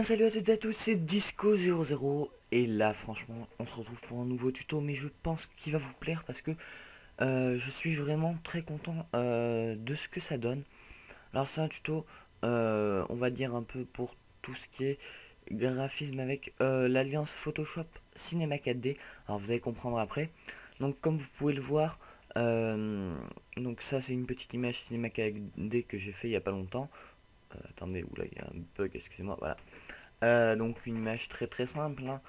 bien salut à toutes et à tous, c'est Disco00 et là franchement on se retrouve pour un nouveau tuto mais je pense qu'il va vous plaire parce que je suis vraiment très content de ce que ça donne. Alors c'est un tuto on va dire un peu pour tout ce qui est graphisme avec l'alliance Photoshop Cinema 4D. Alors vous allez comprendre après. Donc comme vous pouvez le voir, donc ça c'est une petite image Cinema 4D que j'ai fait il y a pas longtemps. Attendez, oula il y a un bug, excusez-moi, voilà. Donc une image très très simple, hein.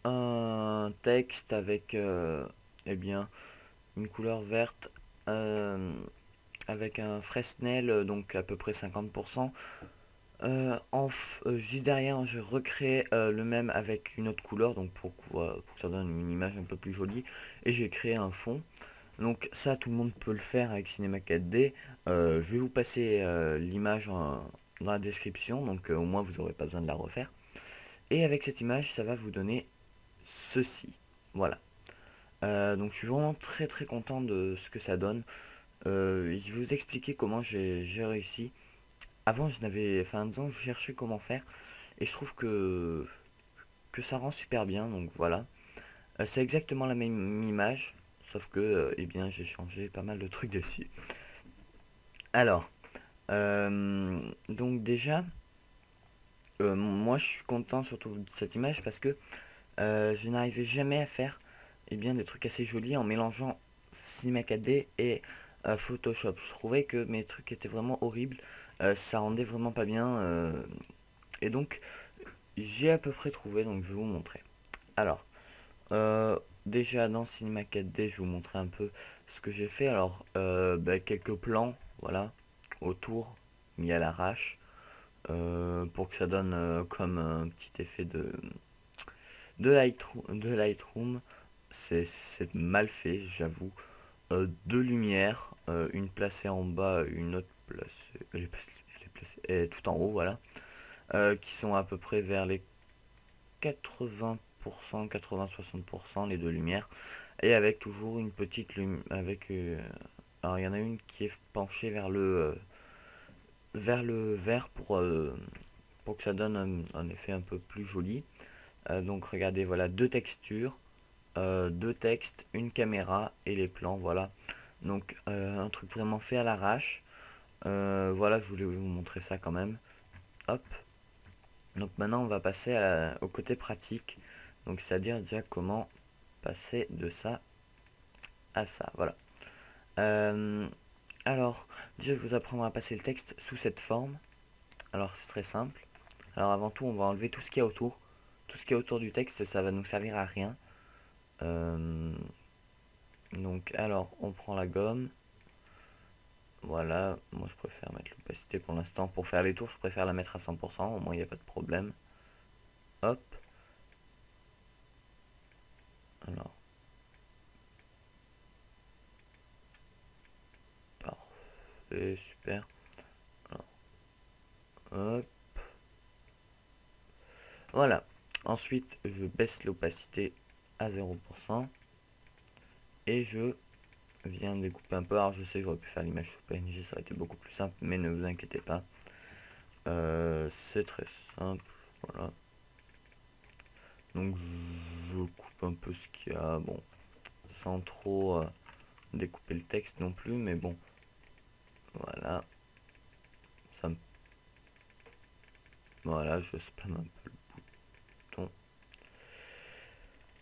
Un texte avec eh bien une couleur verte, avec un Fresnel, donc à peu près 50%. Juste derrière je recrée le même avec une autre couleur, donc pour que ça donne une image un peu plus jolie, et j'ai créé un fond. Donc ça tout le monde peut le faire avec Cinema 4D. Je vais vous passer l'image dans la description, donc au moins vous n'aurez pas besoin de la refaire. Et avec cette image ça va vous donner ceci. Voilà. Donc je suis vraiment très très content de ce que ça donne. Je vais vous expliquer comment j'ai réussi. Avant je n'avais, enfin disons, je cherchais comment faire et je trouve que ça rend super bien, donc voilà. C'est exactement la même image, sauf que eh bien j'ai changé pas mal de trucs dessus. Alors, donc déjà, moi je suis content surtout de cette image parce que je n'arrivais jamais à faire eh bien, des trucs assez jolis en mélangeant Cinema 4D et Photoshop. Je trouvais que mes trucs étaient vraiment horribles, ça rendait vraiment pas bien, et donc j'ai à peu près trouvé, donc je vais vous montrer. Alors, déjà dans Cinema 4D, je vais vous montrer un peu ce que j'ai fait. Alors, quelques plans, voilà, autour, mis à l'arrache, pour que ça donne comme un petit effet de Lightroom. C'est mal fait, j'avoue. Deux lumières, une placée en bas, une autre placée, elle est tout en haut, voilà, qui sont à peu près vers les 80%, 80-60% les deux lumières, et avec toujours une petite lumière avec alors il y en a une qui est penchée vers le vert pour que ça donne un effet un peu plus joli. Donc regardez, voilà, deux textures, deux textes, une caméra et les plans, voilà. Donc un truc vraiment fait à l'arrache. Voilà, je voulais vous montrer ça quand même. Hop. Donc maintenant on va passer au côté pratique. Donc c'est-à-dire déjà comment passer de ça à ça. Voilà. Euh, alors, déjà je vous apprendre à passer le texte sous cette forme. Alors c'est très simple. Alors avant tout on va enlever tout ce qu'il y a autour. Tout ce qui est autour du texte, ça va nous servir à rien. Euh, donc alors on prend la gomme. Voilà, moi je préfère mettre l'opacité pour l'instant. Pour faire les tours, je préfère la mettre à 100%, au moins il n'y a pas de problème. Hop. Alors, parfait, super. Alors, hop. Voilà. Ensuite, je baisse l'opacité à 0%. Et je viens découper un peu. Alors je sais, j'aurais pu faire l'image sous PNG, ça aurait été beaucoup plus simple, mais ne vous inquiétez pas. C'est très simple. Voilà. Donc je coupe un peu ce qu'il y a. Bon, sans trop découper le texte non plus, mais bon. Voilà. Ça me... Voilà, je spam un peu le bouton.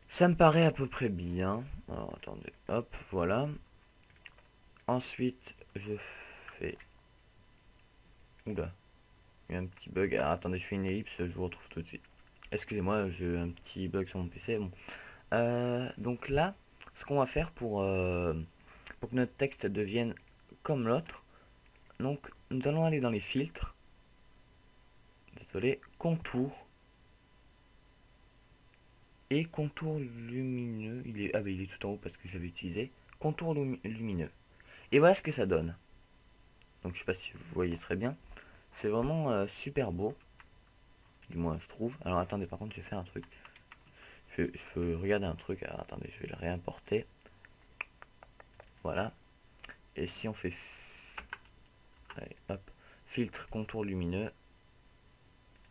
Ça me paraît à peu près bien. Alors attendez, hop, voilà. Ensuite, je fais... Oula, il y a un petit bug. Alors attendez, je fais une ellipse, je vous retrouve tout de suite. Excusez-moi, j'ai un petit bug sur mon PC. Bon. Donc là, ce qu'on va faire pour que notre texte devienne comme l'autre, donc nous allons aller dans les filtres. Désolé, contour. Et contour lumineux. Ah bah il est tout en haut parce que je l'avais utilisé. Contour lumineux. Et voilà ce que ça donne. Donc je sais pas si vous voyez très bien. C'est vraiment super beau. Du moins je trouve. Alors attendez, par contre je vais faire un truc. Je veux regarder un truc. Alors attendez, je vais le réimporter. Voilà. Et si on fait... Allez, hop. Filtre contour lumineux.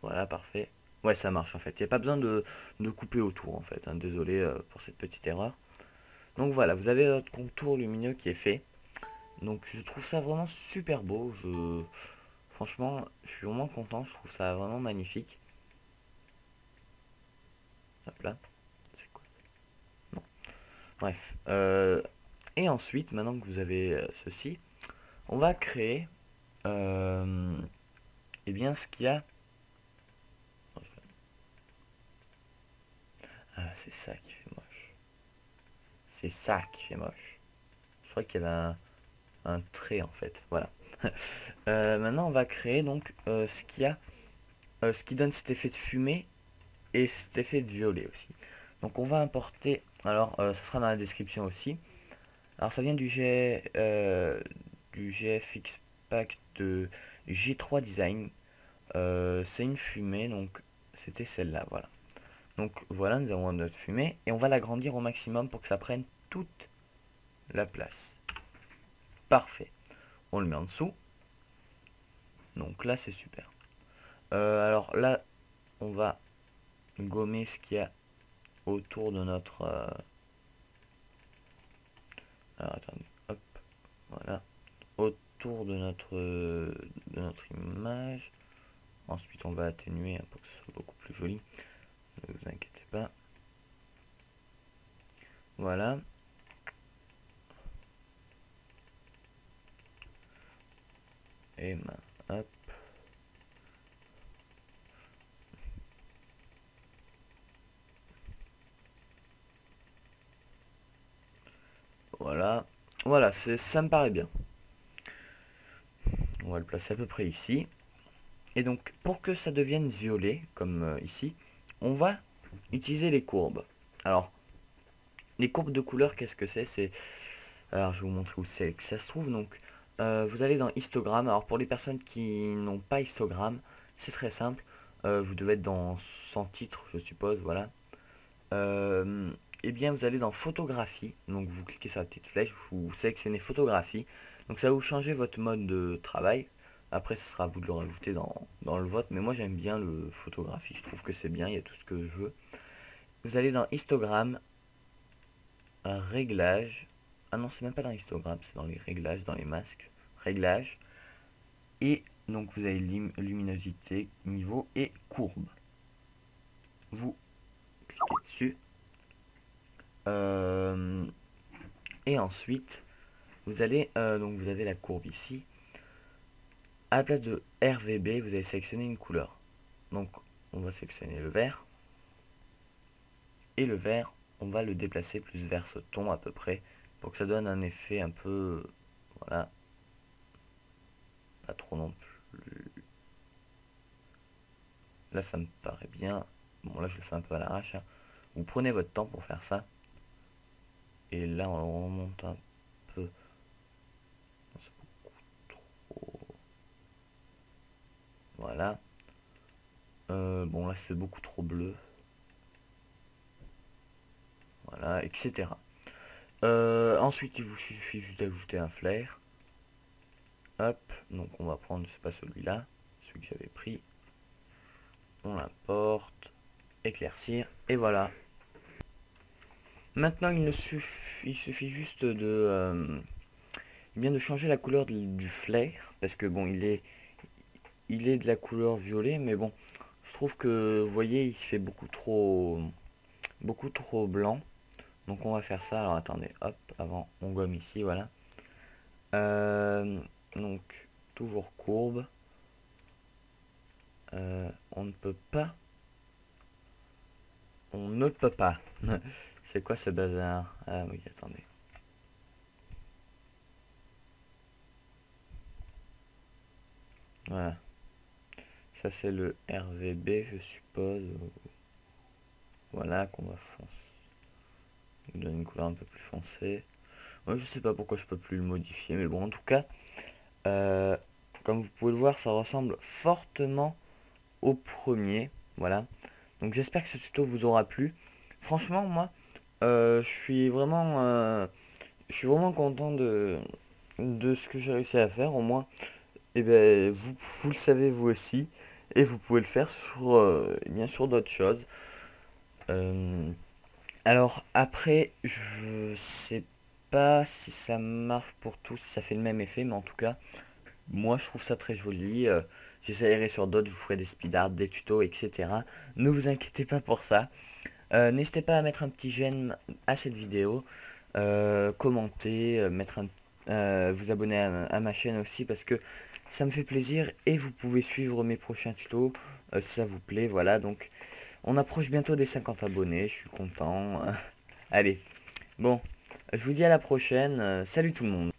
Voilà, parfait. Ouais, ça marche en fait. Il n'y a pas besoin de couper autour en fait, hein. Désolé pour cette petite erreur. Donc voilà, vous avez votre contour lumineux qui est fait. Donc je trouve ça vraiment super beau. Franchement, je suis vraiment content. Je trouve ça vraiment magnifique. Hop là. C'est quoi? Non. Bref. Et ensuite, maintenant que vous avez ceci, on va créer eh bien ce qu'il y a. Ah, c'est ça qui fait moche. C'est ça qui fait moche. Je crois qu'il y avait un trait en fait. Voilà. Maintenant, on va créer donc ce qu'il y a, ce qui donne cet effet de fumée et cet effet de violet aussi. Donc, on va importer. Alors, ça sera dans la description aussi. Alors, ça vient du GFX Pack de G3 Design. C'est une fumée, donc c'était celle-là, voilà. Donc voilà, nous avons notre fumée et on va l'agrandir au maximum pour que ça prenne toute la place. Parfait. On le met en dessous. Donc là, c'est super. Alors là, on va gommer ce qu'il y a autour de notre... alors attendez, hop, voilà. Autour de notre image. Ensuite, on va atténuer pour que ce soit beaucoup plus joli. Ne vous inquiétez pas. Voilà. Et hop. Voilà. Voilà, ça me paraît bien. On va le placer à peu près ici. Et donc, pour que ça devienne violet, comme ici, on va utiliser les courbes. Alors, les courbes de couleur, qu'est-ce que c'est? Alors, je vais vous montrer où c'est que ça se trouve. Donc, vous allez dans histogramme. Alors, pour les personnes qui n'ont pas histogramme, c'est très simple. Vous devez être dans sans titre, je suppose, voilà. Et bien, vous allez dans photographie. Donc, vous cliquez sur la petite flèche, vous sélectionnez photographie. Donc, ça va vous changer votre mode de travail. Après, ce sera à vous de le rajouter dans le vote. Mais moi, j'aime bien le photographie. Je trouve que c'est bien, il y a tout ce que je veux. Vous allez dans histogramme, réglages. Ah non, c'est même pas dans histogramme, c'est dans les réglages, dans les masques. Réglages. Et donc, vous avez luminosité, niveau et courbe. Vous cliquez dessus. Et ensuite, vous allez, donc vous avez la courbe ici. À la place de RVB, vous allez sélectionner une couleur. Donc, on va sélectionner le vert. Et le vert, on va le déplacer plus vers ce ton à peu près, pour que ça donne un effet un peu, voilà, pas trop non plus. Là, ça me paraît bien. Bon, là, je le fais un peu à l'arrache, hein. Vous prenez votre temps pour faire ça. Et là, on remonte un peu. C'est beaucoup trop. Voilà. Bon, là, c'est beaucoup trop bleu. Voilà, etc. Ensuite, il vous suffit juste d'ajouter un flair. Hop, donc on va prendre, c'est pas celui-là, celui que j'avais pris. On l'importe, éclaircir, et voilà. Maintenant, il suffit juste bien de changer la couleur du flair, parce que bon, il est de la couleur violet, mais bon, je trouve que, vous voyez, il fait beaucoup trop blanc. Donc on va faire ça. Alors attendez, hop, avant on gomme ici, voilà. Donc toujours courbe. On ne peut pas. On ne peut pas. C'est quoi ce bazar? Ah oui, attendez. Voilà. Ça c'est le RVB, je suppose. Voilà, qu'on va foncer. Il donne une couleur un peu plus foncée. Moi, je sais pas pourquoi je peux plus le modifier, mais bon, en tout cas, comme vous pouvez le voir, ça ressemble fortement au premier. Voilà. Donc j'espère que ce tuto vous aura plu. Franchement, moi, je suis vraiment content de ce que j'ai réussi à faire. Au moins, et ben, vous le savez vous aussi. Et vous pouvez le faire sur, bien sûr, d'autres choses. Euh, alors après, je sais pas si ça marche pour tous, si ça fait le même effet, mais en tout cas, moi je trouve ça très joli. J'essayerai sur d'autres, je vous ferai des speed art, des tutos, etc. Ne vous inquiétez pas pour ça. N'hésitez pas à mettre un petit j'aime à cette vidéo, commenter, vous abonner à ma chaîne aussi parce que ça me fait plaisir et vous pouvez suivre mes prochains tutos si ça vous plaît. Voilà, donc on approche bientôt des 50 abonnés, je suis content. Allez, bon, je vous dis à la prochaine. Salut tout le monde.